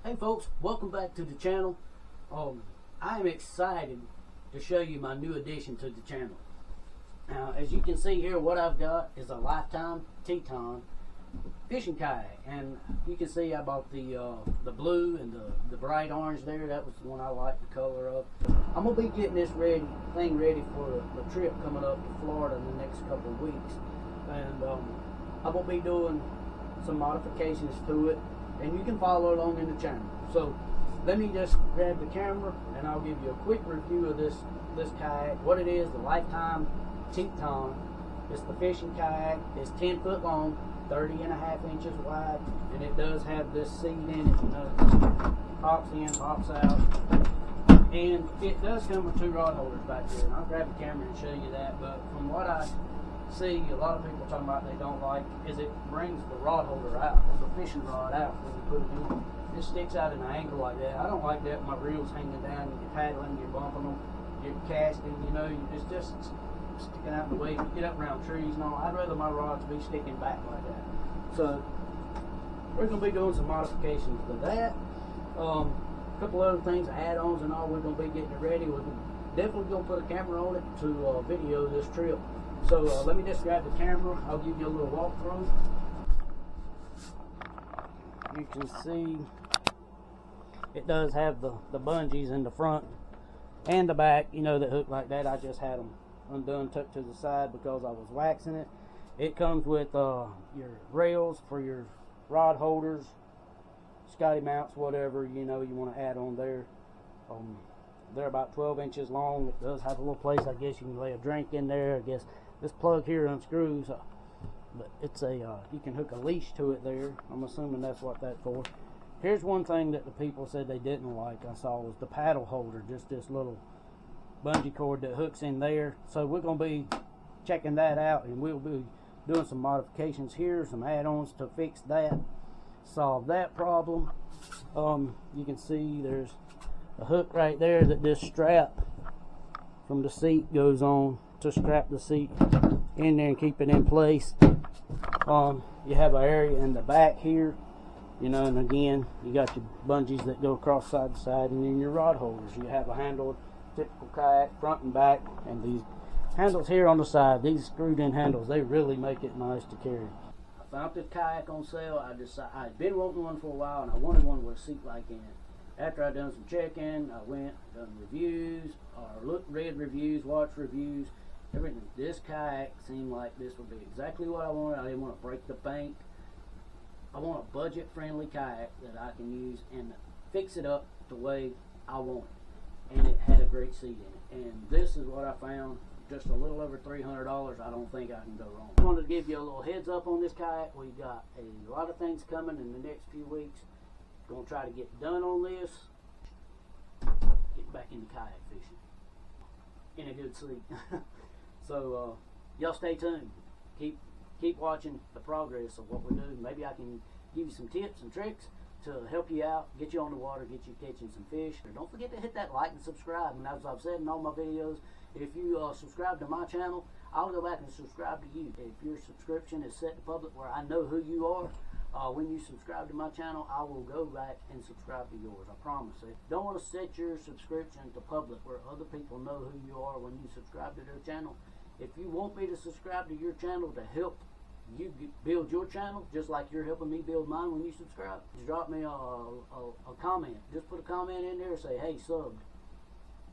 Hey folks, welcome back to the channel. I am excited to show you my new addition to the channel. Now, as you can see here, what I've got is a Lifetime Teton fishing kayak, and you can see I bought the blue and the bright orange there. That was the one I like the color of. I'm gonna be getting this thing ready for the trip coming up to Florida in the next couple of weeks, and I'm gonna be doing some modifications to it, and you can follow along in the channel. So let me just grab the camera and I'll give you a quick review of this kayak, what it is, the Lifetime Teton. It's the fishing kayak. It's 10 foot long, 30.5 inches wide, and it does have this seat in it, you know, it pops in, pops out, and it does come with 2 rod holders back here, and I'll grab the camera and show you that. But from what I see, a lot of people talking about they don't like is it brings the rod holder out, the fishing rod out when you put it in. It sticks out in an angle like that. I don't like that. My reel's hanging down, you're paddling, you're bumping them, you're casting, you know, it's just sticking out in the way. You get up around trees and all. I'd rather my rods be sticking back like that. So we're going to be doing some modifications to that. A couple other things, add-ons and all. We're going to be getting it ready. We're definitely going to put a camera on it to video this trip. So let me just grab the camera. I'll give you a little walkthrough. You can see it does have the bungees in the front and the back, you know, that hook like that. I just had them undone, tucked to the side because I was waxing it. It comes with your rails for your rod holders, Scotty mounts, whatever, you know, you want to add on there. They're about 12 inches long. It does have a little place, I guess you can lay a drink in there. I guess this plug here unscrews, but it's a you can hook a leash to it there. I'm assuming that's what that's for. Here's one thing that the people said they didn't like, I saw, was the paddle holder, just this little bungee cord that hooks in there. So we're going to be checking that out, and we'll be doing some modifications here, some add-ons to fix that, solve that problem. You can see there's a hook right there that this strap from the seat goes on to strap the seat in there and keep it in place. You have an area in the back here, you know, and again you got your bungees that go across side to side, and then your rod holders. You have a handle, typical kayak, front and back, and these handles here on the side, these screwed in handles, they really make it nice to carry. I found this kayak on sale. I'd been wanting one for a while, and I wanted one with a seat like in it. After I'd done some checking, I went, done reviews, or read reviews, watched reviews, everything. This kayak seemed like this would be exactly what I wanted. I didn't want to break the bank. I want a budget-friendly kayak that I can use and fix it up the way I want it. And it had a great seat in it. And this is what I found, just a little over $300. I don't think I can go wrong. I wanted to give you a little heads up on this kayak. We got a lot of things coming in the next few weeks. Gonna try to get done on this, get back into kayak fishing in a good sleep. So y'all stay tuned. Keep watching the progress of what we're doing. Maybe I can give you some tips and tricks to help you out, get you on the water, get you catching some fish. Don't forget to hit that like and subscribe. And as I've said in all my videos, if you subscribe to my channel, I'll go back and subscribe to you. If your subscription is set to public where I know who you are, when you subscribe to my channel, I will go back and subscribe to yours. I promise it. Don't want to set your subscription to public where other people know who you are when you subscribe to their channel. If you want me to subscribe to your channel to help you build your channel, just like you're helping me build mine when you subscribe, just drop me a comment. Just put a comment in there and say, hey, subbed.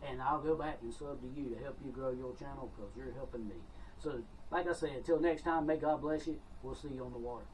And I'll go back and sub to you to help you grow your channel because you're helping me. So, like I said, until next time, may God bless you. We'll see you on the water.